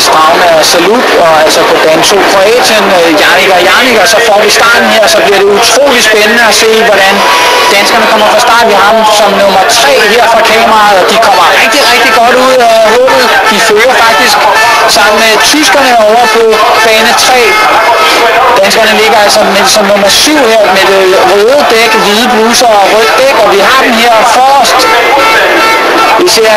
Straume og Salut, og altså på bane 2 Kroatien, Janik, og så får vi starten her, så bliver det utrolig spændende at se, hvordan danskerne kommer fra start. Vi har dem som nummer 3 her fra kameraet, og de kommer rigtig godt ud af hullet. De fører faktisk sammen med tyskerne over på bane 3. Danskerne ligger altså som nummer 7 her med det røde dæk, hvide bluser og rødt dæk, og vi har dem her forrest. Det ser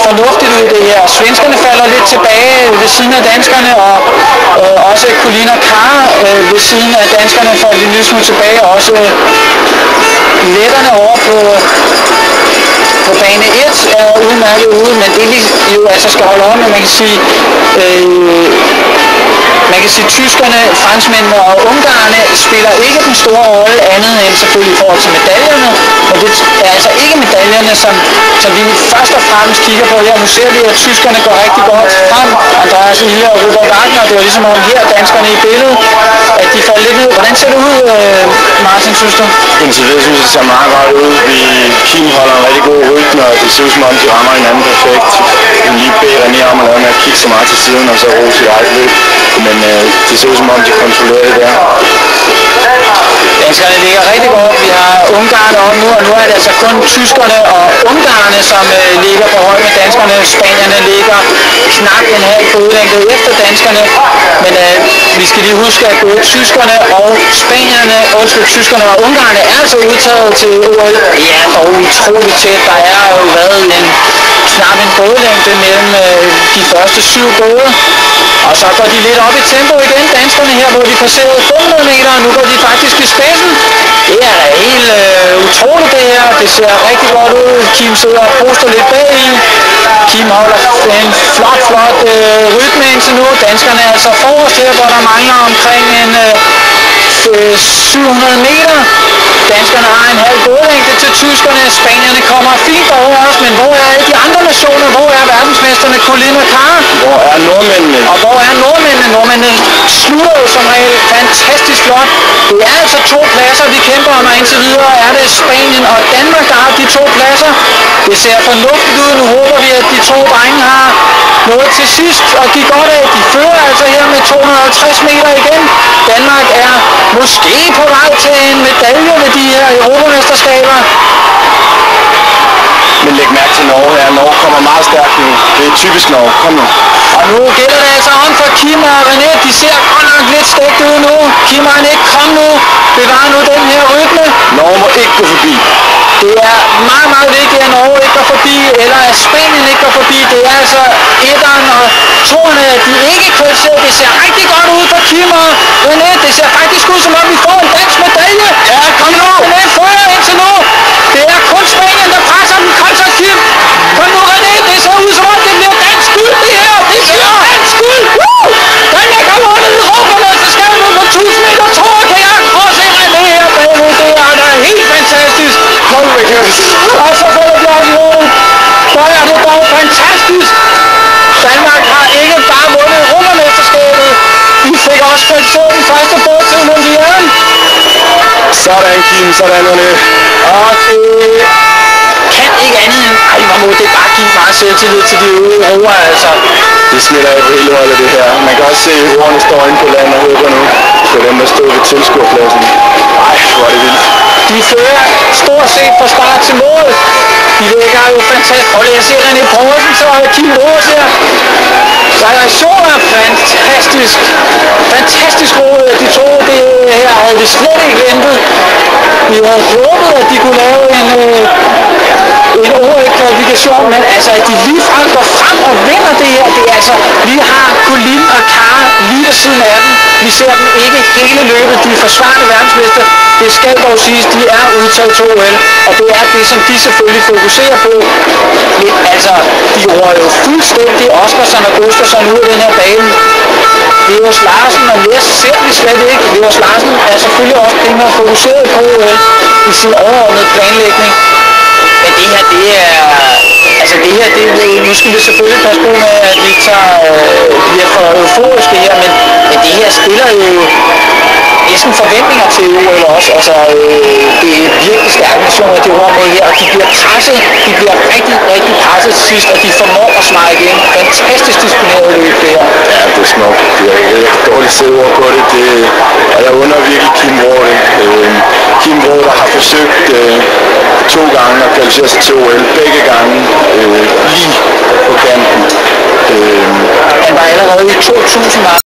fornuftigt ud det her. Svenskerne falder lidt tilbage ved siden af danskerne, og også Colin og Carr ved siden af danskerne får de lille smule tilbage. Også letterne over på bane 1 er udmærket ude, men det vi jo altså skal holde øje med, man kan sige, tyskerne, franskmændene og ungarerne spiller ikke den store rolle andet end selvfølgelig i forhold til medaljerne, men det er altså ikke medaljerne, som vi først og fremmest kigger på her. Nu ser vi, at tyskerne går rigtig godt frem. Andreas Ille og Robert Wagner, det var ligesom om her danskerne i billedet, at de falder lidt ud. Hvordan ser det ud, Martin, synes du? Indtil videre synes jeg, det ser meget godt ud. Kim holder en rigtig god rytme, og det ser ud som om, de rammer hinanden perfekt. Vi lige beder René om at lade med at kigge så meget til siden, og så ro sit eget løb. Men det ser ud som om, de kontrollerer det der. Danskerne ligger rigtig godt. Vi har Ungarn op nu, og nu er det altså kun tyskerne og ungarerne, som ligger på hold med danskerne. Spanierne ligger knap en halv på udlængde efter danskerne. Men vi skal lige huske, at både tyskerne og tyskerne og ungarerne er altså udtaget til OL. Det er dog utroligt tæt. Der er jo været knap en bådlængde mellem de første 7 både. Og så går de lidt op i tempo igen, danskerne her, hvor de passerede 500 meter, og nu går de faktisk i spidsen. Det er da helt utroligt det her. Det ser rigtig godt ud. Kim sidder og poster lidt bag i. Kim holder en flot rytme indtil nu. Danskerne er altså forrest her, hvor der mangler omkring en 700 meter. Danskerne har en halv bådlængde til tyskerne. Spanierne kommer fint over os, men hvor er de andre nationer? Hvor er verdensmesterne Colin og Carr? Hvor er nordmændene? Og hvor er nordmændene? Nordmændene slutter jo som regel fantastisk flot. Det er altså 2 pladser, vi kæmper om, og indtil videre er det Spanien og Danmark, der har de 2 pladser. Det ser fornuftigt ud. Nu håber vi, at de 2 drenge har noget til sidst og give godt af. De fører altså her med 250 meter igen. Danmark er måske på vej til en medalje ved de her europamesterskaber. Men læg mærke til Norge her. Norge kommer meget stærkt nu. Det er typisk Norge. Kom nu. Og nu gælder det altså om for Kim og René. De ser godt nok lidt stægt ud nu. Kim og René, kom nu. Bevar nu den her rytme. Norge må ikke gå forbi. Det er meget vigtigt, at Norge ikke går forbi, eller at Spanien ikke går forbi. Det er altså etteren og toerne, at de ikke kvalificerer. Det ser rigtig godt ud for Kim og René. Det ser faktisk ud, som om vi får en dansk medalje. Ja, kom nu. René fører indtil nu. Det er kun Spanien, der presser den. Kom så, Kim. Kom nu, René. Det ser ud, som om det bliver dansk guld, det her. Det bliver dansk guld. Danmark har vundet europamesterskabet på 1000 meter tår og kajak. Prøv at se René her bagved. Det er da helt fantastisk. Og så følger de også ud. Så er det dog fantastisk. Danmark har ikke bare vundet europamesterskabet. De fik også kvalificeret den første båd til Olympiaden. Sådan, Kim. Sådan, René. Og det kan ikke andet end... Ej, hvor må det bare give meget selvtillid til de øvrige roer, altså. Det smitter af på hele holdet, det her. Man kan også se, at roerne står inde på land og håber nu på dem, der stod ved tilskuerpladsen. Ej, hvor er det vildt. De fører stort set fra start til mål. De ligger jo fantastisk. Prøv lige at se René Poulsen, så er Kim Rose her. Reaktioner er fantastisk. Fantastisk roligt, at de to det her havde vi slet ikke ventet. Vi havde håbet, at de kunne lave en OL-kvalifikation, men altså, at de ligefrem går frem og vinder det her, det er altså, vi har Colin og Carr lige ved siden af dem. Vi ser dem ikke hele løbet, de er forsvarende verdensmester. Det skal dog siges, de er udtaget til OL, og det er det, som de selvfølgelig fokuserer på. Men altså, de rører jo fuldstændig Oscarsson og Gustafsson ud af den her bane. Leos Larsen og Læs ser vi slet ikke. Leos Larsen er selvfølgelig også primært fokuseret på OL i sin overordnede planlægning. Men det her, det er... Altså det her, nu skal vi selvfølgelig passe på med, at vi bliver for euforiske her, men det her stiller jo næsten forventninger til OL også. Altså det er virkelig stærke nationer, de rører med her, og de bliver presset. De bliver rigtig presset til sidst, og de formår at smage igen. Fantastisk disponeret løb det her. virkelig sætte ord på det. Og jeg under virkelig Kim Vrå det. Kim Vrå, der har forsøgt 2 gange at kvalificere sig til OL, begge gange lige på kanten. Han var allerede i 2000